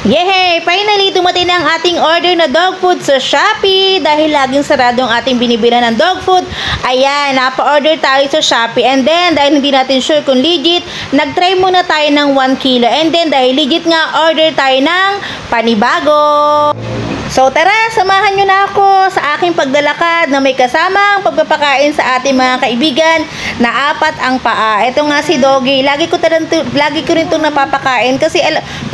Yehey! Finally, dumating na ang ating order na dog food sa Shopee. Dahil laging sarado ang ating binibilan ng dog food, ayan, napa-order tayo sa Shopee. And then, dahil hindi natin sure kung legit, nag-try muna tayo ng 1 kilo. And then, dahil legit nga, order tayo ng panibago. So tara, samahan nyo na ako sa aking paglalakad na may kasamang pagpapakain sa ating mga kaibigan na 4 ang paa. Ito nga si Doggy. Lagi ko rin itong napapakain kasi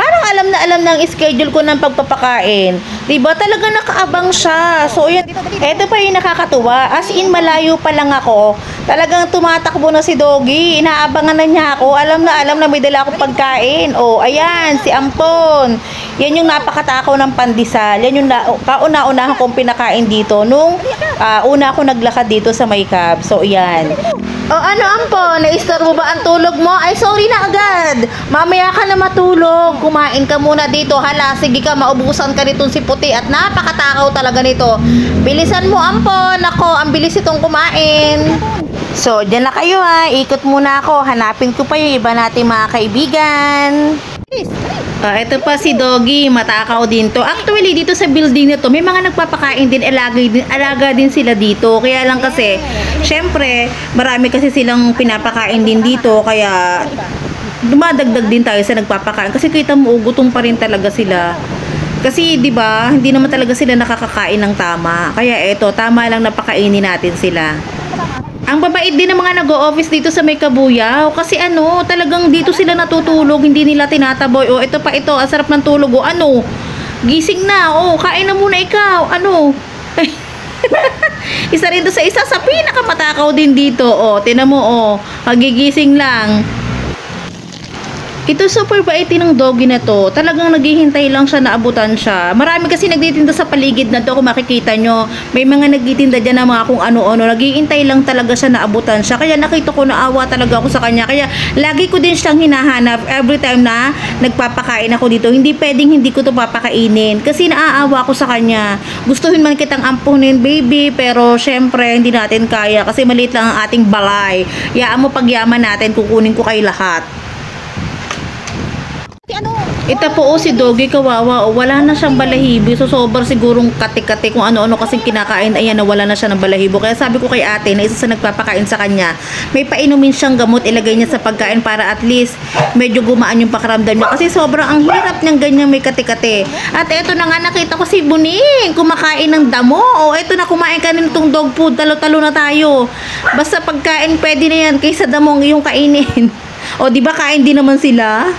parang alam na alam ng schedule ko ng pagpapakain. Diba? Talaga nakaabang siya. So yan, ito pa yung nakakatuwa. As in, malayo pa lang ako. Talagang tumatakbo na si Doggy. Inaabangan na niya ako. Alam na may dala akong pagkain. Oh, ayan, si Ampon. Yan yung napakatakaw ng pandesal. Yan yung kauna-unahan kong pinakain dito nung una ako naglakad dito sa May Cab. So, yan. O ano, Ampon? Na-star mo ba ang tulog mo? Ay, sorry na agad. Mamaya ka na matulog. Kumain ka muna dito. Hala, sige ka, maubusan ka nitong si Puti at napakatakaw talaga nito. Bilisan mo, Ampon. Ako, ang bilis itong kumain. So, dyan na kayo ha. Ikot muna ako. Hanapin ko pa yung iba nating mga kaibigan. Ito pa si Doggy, matakaw din to. Actually, dito sa building na to, may mga nagpapakain din, alaga din sila dito. Kaya lang kasi, syempre, marami kasi silang pinapakain din dito. Kaya, dumadagdag din tayo sa nagpapakain. Kasi kita mo, gutom pa rin talaga sila. Kasi, di ba, hindi naman talaga sila nakakakain ng tama. Kaya eto, tama lang napakainin natin sila. Ang babait din ng mga nag-o-office dito sa May Kabuyaw. Kasi talagang dito sila natutulog, hindi nila tinataboy. O, ito pa ito, ang sarap ng tulog. O, gising na. O, kain na muna ikaw. Isa rin to sa isa sa pinakamatakaw din dito. O, tinan mo, magigising lang. Ito super bait ng Doggy na to. Talagang naghihintay lang siya na abutan siya. Marami kasi nagtitinda sa paligid na to kung makikita nyo. May mga nagtitinda dyan na mga kung ano-ano. Naghihintay lang talaga siya na abutan siya. Kaya nakita ko naawa talaga ako sa kanya. Kaya lagi ko din siyang hinahanap every time na nagpapakain ako dito. Hindi pwedeng hindi ko to papakainin. Kasi naaawa ako sa kanya. Gustuhin man kitang ampunin, baby. Pero syempre hindi natin kaya. Kasi maliit lang ang ating balay. Yaan mo pagyaman natin, kukunin ko kay lahat. Ito po si Doggy, kawawa. Wala na siyang balahibo. So, sobrang sigurong kati-kati kung ano-ano kasing kinakain. Ayan, nawala na siya ng balahibo. Kaya sabi ko kay ate na isa sa nagpapakain sa kanya, may painumin siyang gamot, ilagay niya sa pagkain para at least medyo gumaan yung pakiramdam niya. Kasi sobrang ang hirap niyang ganyan may kati-kati. At eto na nga, nakita ko si Buning kumakain ng damo. O, eto na, kumain ka na nitong dog food. Talo-talo na tayo. Basta pagkain, pwede na yan kaysa damong yung kainin. O, di ba kain din naman sila?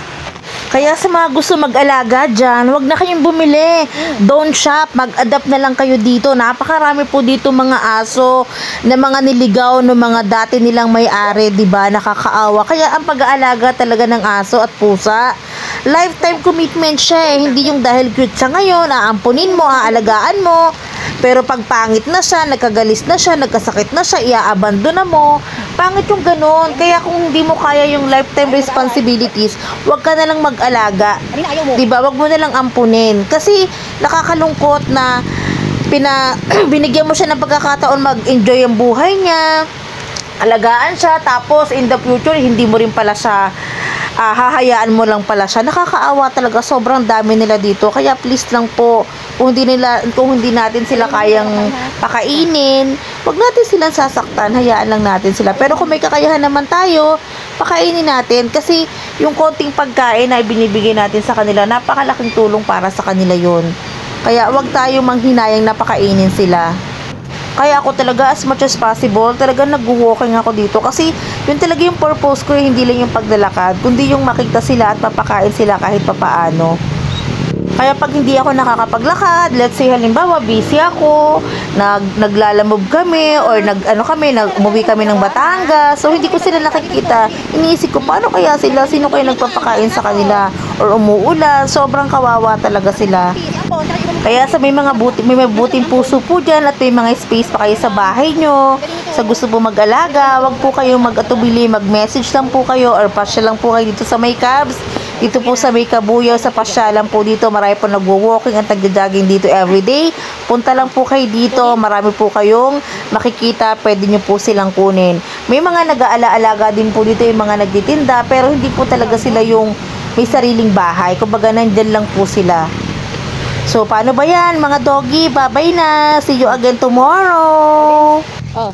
Kaya sa mga gusto mag-alaga dyan, huwag na kayong bumili. Don't shop. Mag-adapt na lang kayo dito. Napakarami po dito mga aso na mga niligaw ng mga dati nilang may-ari, diba? Nakakaawa. Kaya ang pag-aalaga talaga ng aso at pusa, lifetime commitment siya eh. Hindi yung dahil cute siya ngayon, aampunin mo, aalagaan mo. Pero pag pangit na siya, nagkagalis na siya, nagkasakit na siya, iaabandona mo. Pangit yung ganun. Kaya kung hindi mo kaya yung lifetime responsibilities, huwag ka na lang mag-alaga. Diba? Huwag mo na lang ampunin. Kasi nakakalungkot na binigyan mo siya ng pagkakataon mag-enjoy ang buhay niya. Alagaan siya. Tapos in the future, hindi mo rin pala siya hahayaan mo lang pala siya. Nakakaawa talaga. Sobrang dami nila dito. Kaya please lang po, kung hindi natin sila kayang pakainin, wag natin silang sasaktan, hayaan lang natin sila. Pero kung may kakayahan naman tayo, pakainin natin. Kasi yung konting pagkain na ibinibigay natin sa kanila, napakalaking tulong para sa kanila yun. Kaya wag tayo manghinayang na pakainin sila. Kaya ako talaga as much as possible, talaga nag-walking ako dito. Kasi yun talaga yung purpose ko, hindi lang yung paglalakad, kundi yung makita sila at mapakain sila kahit papaano. Kaya pag hindi ako nakakapaglakad, let's say halimbawa busy ako, naglalamove kami or umuwi kami ng Batangas, so hindi ko sila nakikita. Iniisip ko paano kaya sila, sino kaya nagpapakain sa kanila or umuulan, sobrang kawawa talaga sila. Kaya sa may buting puso po dyan at may mga space pa kayo sa bahay nyo, sa gusto po mag-alaga, wag po kayong mag-atubili, mag-message lang po kayo or pasya lang po kayo dito sa May Cabs. Dito po sa May Kabuyaw, sa pasyalan po dito, marami po nagwo-walking at nagja-jogging dito everyday. Punta lang po kayo dito, marami po kayong makikita, pwede nyo po silang kunin. May mga nag-aalaga din po dito, yung mga nagtitinda, pero hindi po talaga sila yung may sariling bahay. Kumbaga, nandyan lang po sila. So, paano ba yan, mga doggy? Bye-bye na. See you again tomorrow. Oh.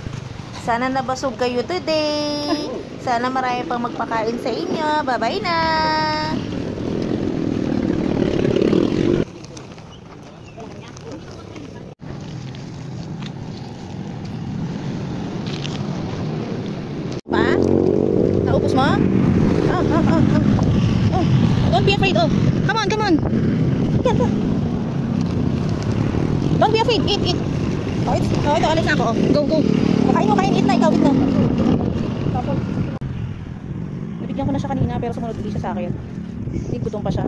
Sana nabasog kayo today. Sana marami pang magpakain sa inyo. Bye-bye na. Pa? Naubos mo? Oh, don't be afraid. Oh, come on, come on. Yan pa. Don't be afraid. Eat. Oh, ito, alis na ako. Oh. Go. Kain mo, eat na. Ikaw, eat na. Nabigyan ko na siya kanina, pero sumunod ulit siya sa akin. Hindi, gutom pa siya.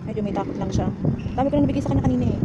Medyo may takot lang siya. Dami ko na nabigay sa kanya kanina eh.